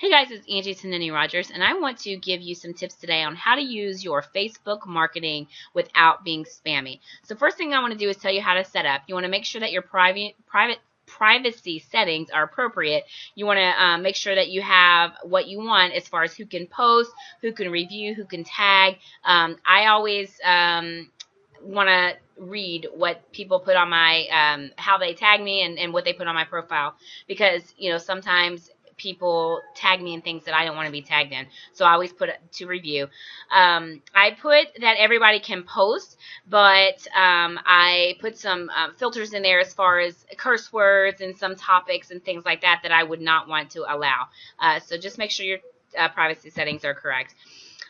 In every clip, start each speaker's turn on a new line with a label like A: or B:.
A: Hey guys, it's Angie Tonini-Rogers, and I want to give you some tips today on how to use your Facebook marketing without being spammy. So first thing I want to do is tell you how to set up. You want to make sure that your privacy settings are appropriate. You want to make sure that you have what you want as far as who can post, who can review, who can tag. I always want to read what people put on my how they tag me and what they put on my profile, because sometimes people tag me in things that I don't want to be tagged in. So I always put it to review. I put that everybody can post, but I put some filters in there as far as curse words and some topics and things like that I would not want to allow. So just make sure your privacy settings are correct.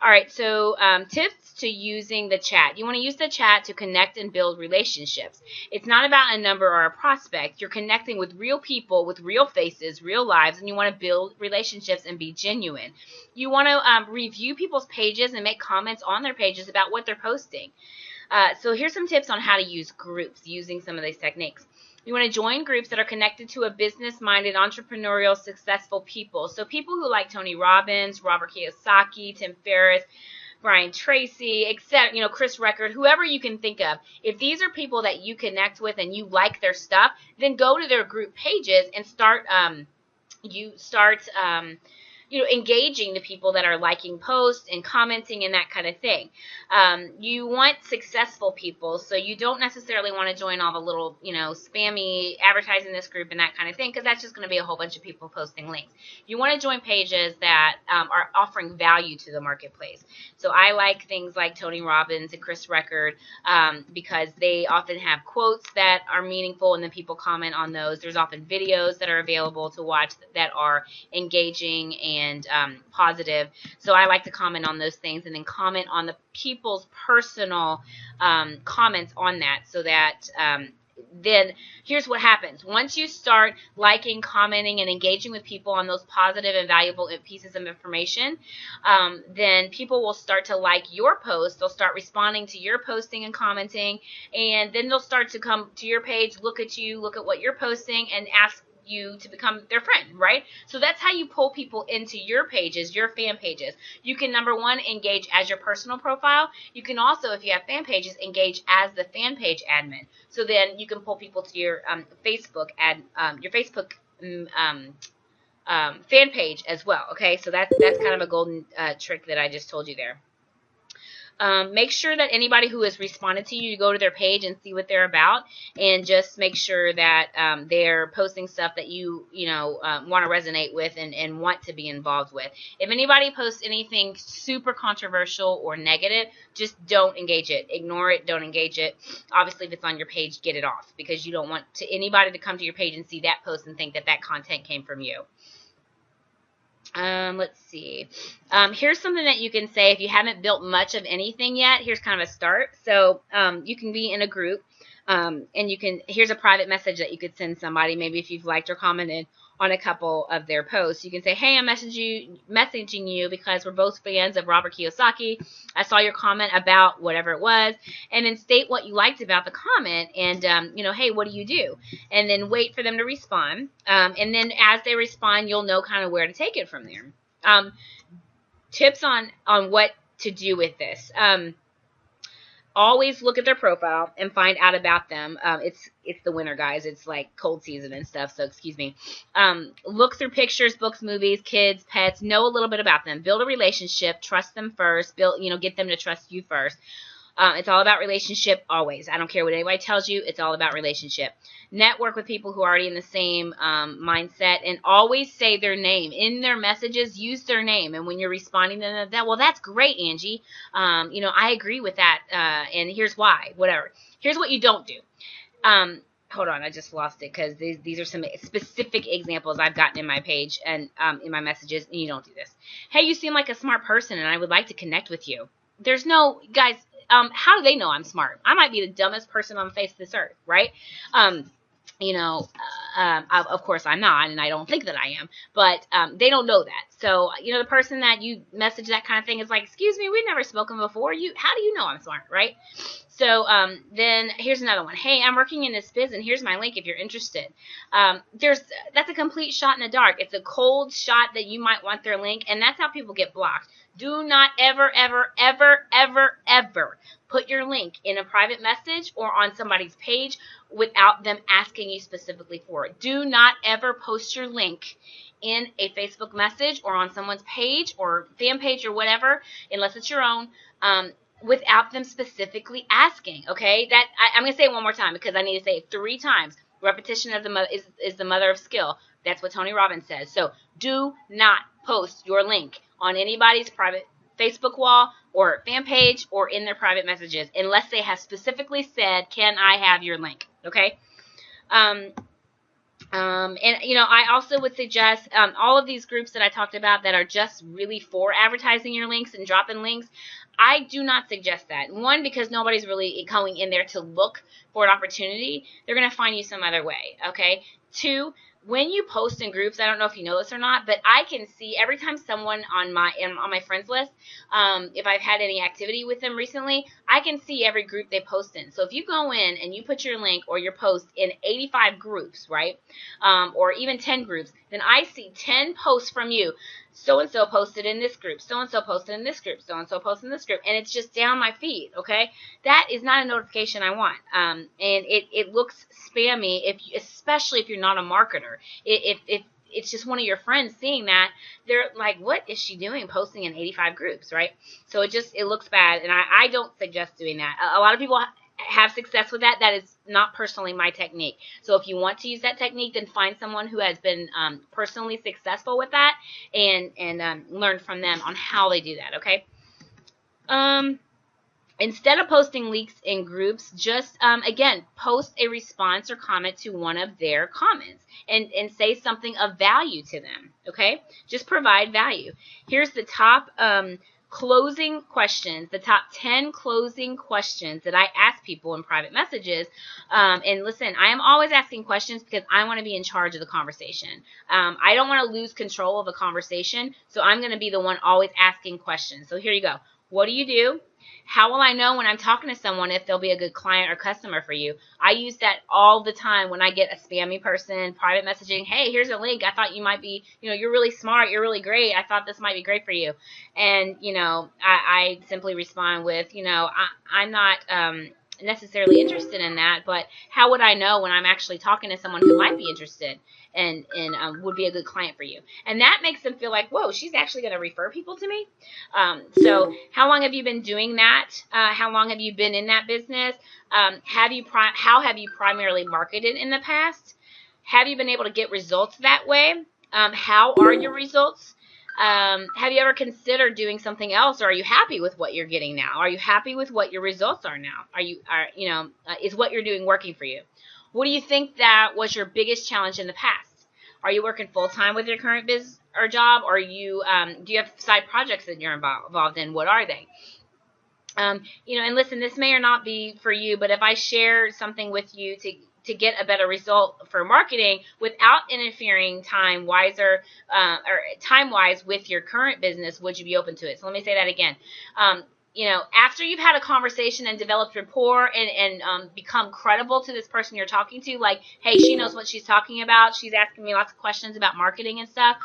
A: All right, so tips to using the chat. You want to use the chat to connect and build relationships. It's not about a number or a prospect. You're connecting with real people, with real faces, real lives, and you want to build relationships and be genuine. You want to review people's pages and make comments on their pages about what they're posting. So here's some tips on how to use groups using some of these techniques. You want to join groups that are connected to a business-minded, entrepreneurial, successful people. So people who like Tony Robbins, Robert Kiyosaki, Tim Ferriss, Brian Tracy, except Chris Record, whoever you can think of. If these are people that you connect with and you like their stuff, then go to their group pages and start engaging the people that are liking posts and commenting and that kind of thing. You want successful people, so you don't necessarily want to join all the little, spammy advertising this group and that kind of thing, because that's just going to be a whole bunch of people posting links. You want to join pages that are offering value to the marketplace. So I like things like Tony Robbins and Chris Record because they often have quotes that are meaningful, and then people comment on those. There's often videos that are available to watch that are engaging and positive. So I like to comment on those things and then comment on the people's personal comments on that, so that then here's what happens. Once you start liking, commenting, and engaging with people on those positive and valuable pieces of information, then people will start to like your post. They'll start responding to your posting and commenting, and then they'll start to come to your page, look at you, look at what you're posting, and ask you to become their friend, right? So that's how you pull people into your pages, your fan pages. You can, number one, engage as your personal profile. You can also, if you have fan pages, engage as the fan page admin. So then you can pull people to your Facebook fan page as well. Okay, so that's kind of a golden trick that I just told you there. Make sure that anybody who has responded to you, you go to their page and see what they're about, and just make sure that they're posting stuff that you want to resonate with and want to be involved with. If anybody posts anything super controversial or negative, just don't engage it. Ignore it. Don't engage it. Obviously, if it's on your page, get it off, because you don't want anybody to come to your page and see that post and think that that content came from you. Let's see. Here's something that you can say if you haven't built much of anything yet. Here's kind of a start. So you can be in a group, and here's a private message that you could send somebody. Maybe if you've liked or commented on a couple of their posts, you can say, hey, I'm messaging you because we're both fans of Robert Kiyosaki. I saw your comment about whatever it was, and then state what you liked about the comment, and hey, what do you do? And then wait for them to respond, and then as they respond, you'll know kind of where to take it from there. Tips on what to do with this. Always look at their profile and find out about them. It's the winter, guys. It's like cold season and stuff, so excuse me. Look through pictures, books, movies, kids, pets. Know a little bit about them. Build a relationship. Trust them first. Get them to trust you first. It's all about relationship always. I don't care what anybody tells you. It's all about relationship. Network with people who are already in the same mindset, and always say their name. In their messages, use their name. And when you're responding to that, well, that's great, Angie. I agree with that, and here's why, whatever. Here's what you don't do. Hold on, I just lost it, because these are some specific examples I've gotten in my page and in my messages, and you don't do this. Hey, you seem like a smart person, and I would like to connect with you. There's no, guys, how do they know I'm smart? I might be the dumbest person on the face of this earth, right? Of course I'm not, and I don't think that I am, but they don't know that. So, the person that you message that kind of thing is like, excuse me, we've never spoken before. How do you know I'm smart, right? So then here's another one. Hey, I'm working in this biz, and here's my link if you're interested. That's a complete shot in the dark. It's a cold shot that you might want their link, and that's how people get blocked. Do not ever, ever, ever, ever, ever put your link in a private message or on somebody's page without them asking you specifically for it. Do not ever post your link in a Facebook message or on someone's page or fan page or whatever, unless it's your own, without them specifically asking. Okay, I'm going to say it one more time because I need to say it 3 times. Repetition of is the mother of skill. That's what Tony Robbins says. So do not post your link on anybody's private Facebook wall or fan page or in their private messages unless they have specifically said, can I have your link? Okay. I also would suggest all of these groups that I talked about that are just really for advertising your links and dropping links. I do not suggest that. 1, because nobody's really going in there to look for an opportunity. They're going to find you some other way, okay? 2, when you post in groups, I don't know if you know this or not, but I can see every time someone on my friends list, if I've had any activity with them recently, I can see every group they post in. So if you go in and you put your link or your post in 85 groups, right, or even 10 groups, then I see 10 posts from you. So-and-so posted in this group, so-and-so posted in this group, so-and-so posted in this group, and it's just down my feed, okay? That is not a notification I want, and it looks spammy, especially if you're not a marketer. If it's just one of your friends seeing that, they're like, what is she doing posting in 85 groups, right? So it looks bad, and I don't suggest doing that. A lot of people have success with that. That is not personally my technique. So if you want to use that technique, then find someone who has been personally successful with that and learn from them on how they do that, okay? Instead of posting links in groups, just, again, post a response or comment to one of their comments and say something of value to them, okay? Just provide value. Here's the top closing questions, the top 10 closing questions that I ask people in private messages. And listen, I am always asking questions because I want to be in charge of the conversation. I don't want to lose control of a conversation, so I'm going to be the one always asking questions. So here you go. What do you do? How will I know when I'm talking to someone if they'll be a good client or customer for you? I use that all the time when I get a spammy person, private messaging, hey, here's a link. I thought you might be, you're really smart. You're really great. I thought this might be great for you. And, I simply respond with, I'm not necessarily interested in that, but how would I know when I'm actually talking to someone who might be interested and would be a good client for you? And that makes them feel like, whoa, she's actually going to refer people to me. So how long have you been doing that? How long have you been in that business? How have you primarily marketed in the past? Have you been able to get results that way? How are your results? Have you ever considered doing something else, or are you happy with what you're getting now? Are you happy with what your results are now? Is what you're doing working for you? What do you think that was your biggest challenge in the past? Are you working full-time with your current business or job, or do you have side projects that you're involved in? What are they? And listen, this may or not be for you, but if I share something with you to get a better result for marketing without interfering time-wise with your current business, would you be open to it? So let me say that again. After you've had a conversation and developed rapport and become credible to this person you're talking to, like, hey, she knows what she's talking about. She's asking me lots of questions about marketing and stuff.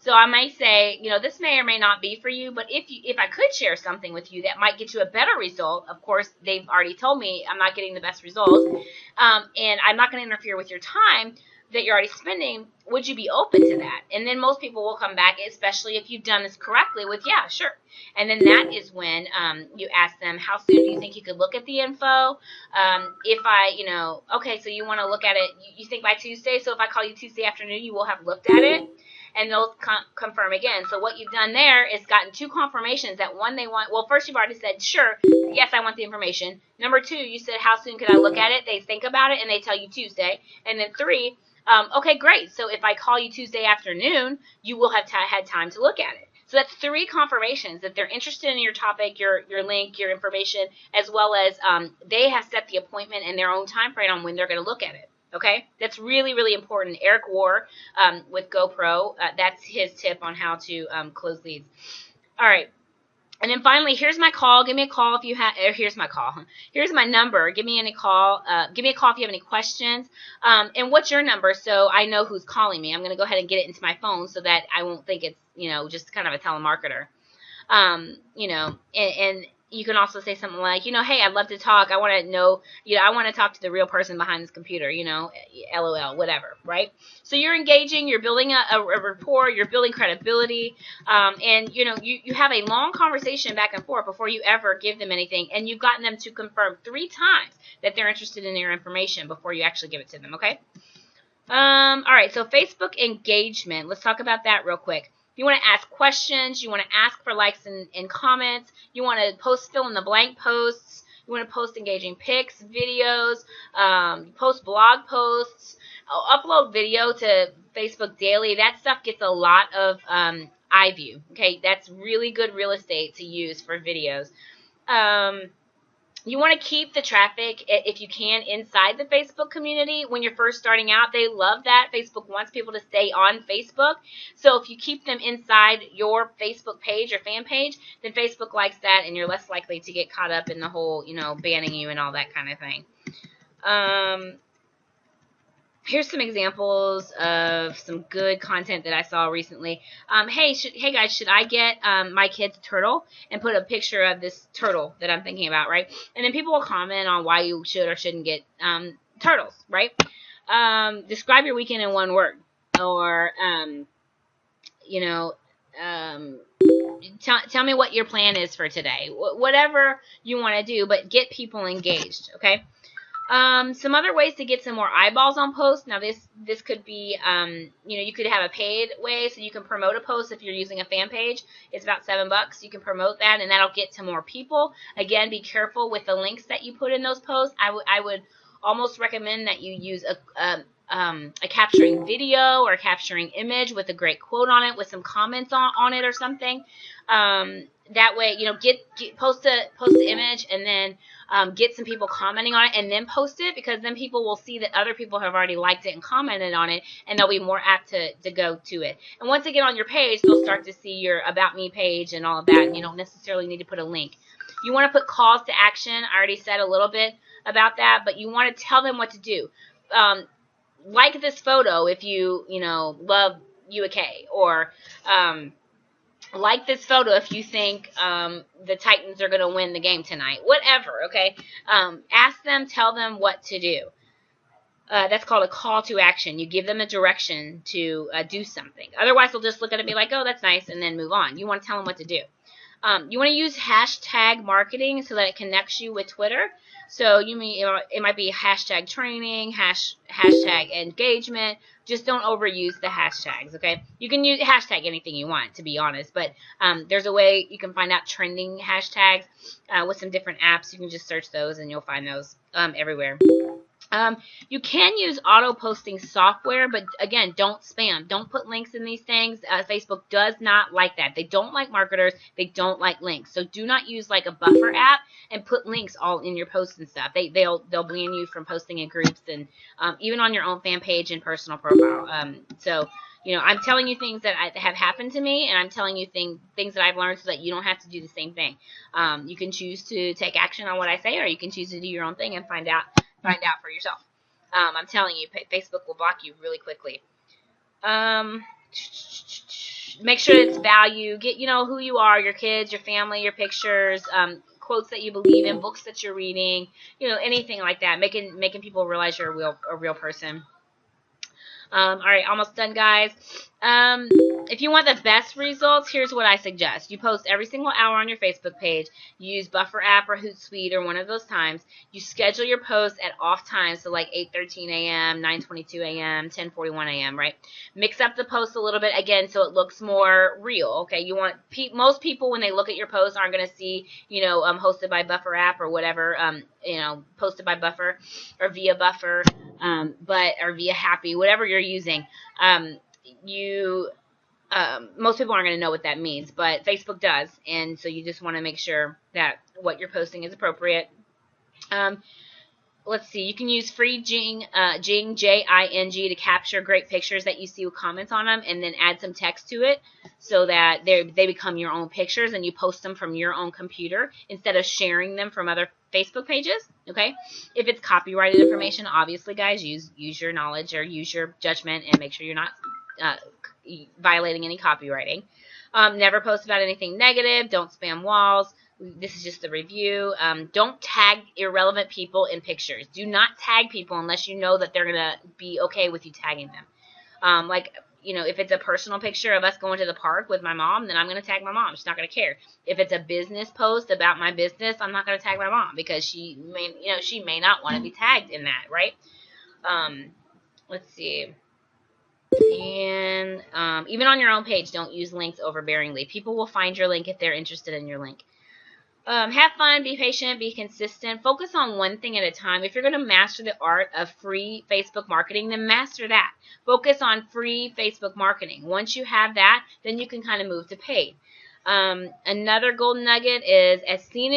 A: So I might say, this may or may not be for you, but if I could share something with you that might get you a better result, of course, they've already told me I'm not getting the best results, and I'm not going to interfere with your time that you're already spending, would you be open to that? And then most people will come back, especially if you've done this correctly, with, yeah, sure. And then that is when you ask them, how soon do you think you could look at the info? Okay, so you want to look at it, you think by Tuesday, so if I call you Tuesday afternoon, you will have looked at it? And they'll confirm again. So what you've done there is gotten 2 confirmations that one, they want, well, first you've already said, sure, yes, I want the information. Number 2, you said, how soon could I look at it? They think about it and they tell you Tuesday. And then 3, okay, great. So if I call you Tuesday afternoon, you will have had time to look at it. So that's 3 confirmations that they're interested in your topic, your link, your information, as well as they have set the appointment and their own time frame on when they're going to look at it. Okay, that's really, really important. Eric War with GoPro, that's his tip on how to close leads. All right. And then finally, here's my call. Give me a call if you have, or here's my call. Here's my number. Give me any call. Give me a call if you have any questions. And what's your number so I know who's calling me? I'm going to go ahead and get it into my phone so that I won't think it's, just kind of a telemarketer. And you can also say something like, hey, I'd love to talk. I want to know, I want to talk to the real person behind this computer, LOL, whatever, right? So you're engaging, you're building a rapport, you're building credibility, and, you have a long conversation back and forth before you ever give them anything, and you've gotten them to confirm 3 times that they're interested in your information before you actually give it to them, okay? All right, so Facebook engagement. Let's talk about that real quick. You want to ask questions. You want to ask for likes and comments. You want to post fill in the blank posts. You want to post engaging pics, videos, post blog posts, upload video to Facebook daily. That stuff gets a lot of eye view. Okay, that's really good real estate to use for videos. You want to keep the traffic, if you can, inside the Facebook community. When you're first starting out, they love that. Facebook wants people to stay on Facebook. So if you keep them inside your Facebook page or fan page, then Facebook likes that, and you're less likely to get caught up in the whole, banning you and all that kind of thing. Here's some examples of some good content that I saw recently. Hey guys, should I get my kid's turtle and put a picture of this turtle that I'm thinking about, right? And then people will comment on why you should or shouldn't get turtles, right? Describe your weekend in 1 word, or tell me what your plan is for today. Whatever you want to do, but get people engaged, okay? Some other ways to get some more eyeballs on posts. Now this could be, you could have a paid way, so you can promote a post if you're using a fan page. It's about $7. You can promote that, and that'll get to more people. Again, be careful with the links that you put in those posts. I would almost recommend that you use a capturing video or capturing image with a great quote on it, with some comments on it or something. That way, post the image, and then get some people commenting on it, and then post it, because then people will see that other people have already liked it and commented on it, and they'll be more apt to go to it. And once they get on your page, they'll start to see your About Me page and all of that, and you don't necessarily need to put a link. You want to put calls to action. I already said a little bit about that, but you want to tell them what to do. Like this photo if you love UK, or like this photo if you think the Titans are going to win the game tonight. Whatever, okay? Ask them, tell them what to do. That's called a call to action. You give them a direction to do something. Otherwise, they'll just look at it and be like, oh, that's nice, and then move on. You want to tell them what to do. You want to use hashtag marketing so that it connects you with Twitter. So it might be hashtag training, hashtag engagement. Just don't overuse the hashtags, okay? You can use hashtag anything you want, to be honest, but there's a way you can find out trending hashtags with some different apps. You can just search those, and you'll find those everywhere. You can use auto-posting software, but again, don't spam. Don't put links in these things. Facebook does not like that. They don't like marketers. They don't like links. So do not use like a buffer app and put links all in your posts and stuff. They'll ban you from posting in groups, and even on your own fan page and personal profile. I'm telling you things that have happened to me, and I'm telling you things that I've learned so that you don't have to do the same thing. You can choose to take action on what I say, or you can choose to do your own thing and find out for yourself. I'm telling you, Facebook will block you really quickly. Make sure it's value. Get who you are, your kids, your family, your pictures, quotes that you believe in, books that you're reading, anything like that. Making people realize you're a real person. All right, almost done, guys. If you want the best results, here's what I suggest. You post every single hour on your Facebook page. You use Buffer app or Hootsuite or one of those times. You schedule your posts at off times, so like 8:13 a.m., 9:22 a.m., 10:41 a.m., right? Mix up the post a little bit, again, so it looks more real, okay? You want most people, when they look at your post, aren't going to see, hosted by Buffer app or whatever, posted by Buffer or via Buffer, or via Happy, whatever you're using. Most people aren't going to know what that means, but Facebook does, and so you just want to make sure that what you're posting is appropriate. let's see, you can use free Jing, J-I-N-G, to capture great pictures that you see with comments on them, and then add some text to it so that they become your own pictures, and you post them from your own computer instead of sharing them from other Facebook pages. Okay, if it's copyrighted information, obviously, guys, use your knowledge or use your judgment and make sure you're not uh, violating any copywriting. Never post about anything negative. Don't spam walls. This is just the review. Don't tag irrelevant people in pictures. Do not tag people unless you know that they're going to be okay with you tagging them. Like, if it's a personal picture of us going to the park with my mom, then I'm going to tag my mom. She's not going to care. If it's a business post about my business, I'm not going to tag my mom because she may not want to be tagged in that, right? Let's see. And even on your own page, don't use links overbearingly. People will find your link if they're interested in your link. Have fun, be patient, be consistent. Focus on one thing at a time. If you're going to master the art of free Facebook marketing, then master that. Focus on free Facebook marketing. Once you have that, then you can kind of move to paid. Another golden nugget is as soon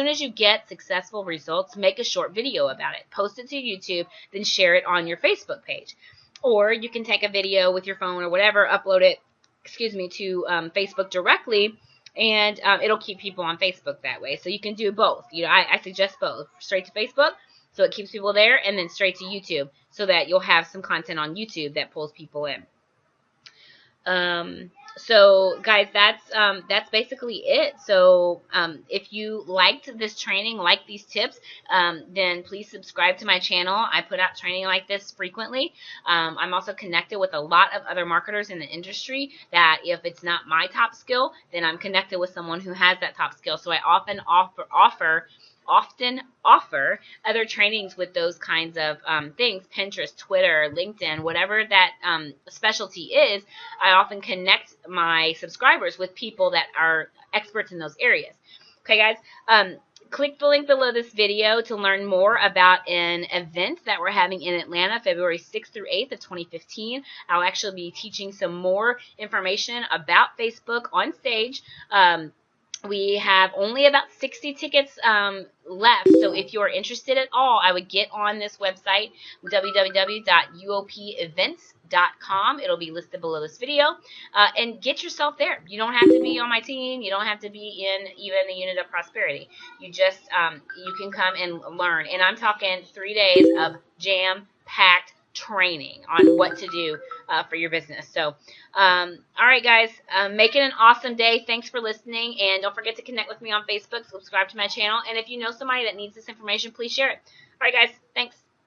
A: as you get successful results, make a short video about it. Post it to YouTube, then share it on your Facebook page. Or you can take a video with your phone or whatever, upload it, to Facebook directly, and it'll keep people on Facebook that way. So you can do both. I suggest both. Straight to Facebook, so it keeps people there, and then straight to YouTube, so that you'll have some content on YouTube that pulls people in. So guys, that's basically it. So if you liked this training, like these tips, then please subscribe to my channel. I put out training like this frequently. I'm also connected with a lot of other marketers in the industry that if it's not my top skill, then I'm connected with someone who has that top skill. So I often offer other trainings with those kinds of things. Pinterest, Twitter, LinkedIn, whatever that specialty is, I often connect my subscribers with people that are experts in those areas. Okay, guys, click the link below this video to learn more about an event that we're having in Atlanta, February 6th through 8th of 2015. I'll actually be teaching some more information about Facebook on stage. We have only about 60 tickets left, so if you're interested at all, I would get on this website, www.uopevents.com. It'll be listed below this video, and get yourself there. You don't have to be on my team. You don't have to be in even the unit of prosperity. You just you can come and learn, and I'm talking 3 days of jam-packed training on what to do for your business. So, all right, guys, make it an awesome day. Thanks for listening, and don't forget to connect with me on Facebook, subscribe to my channel, and if you know somebody that needs this information, please share it. All right, guys, thanks.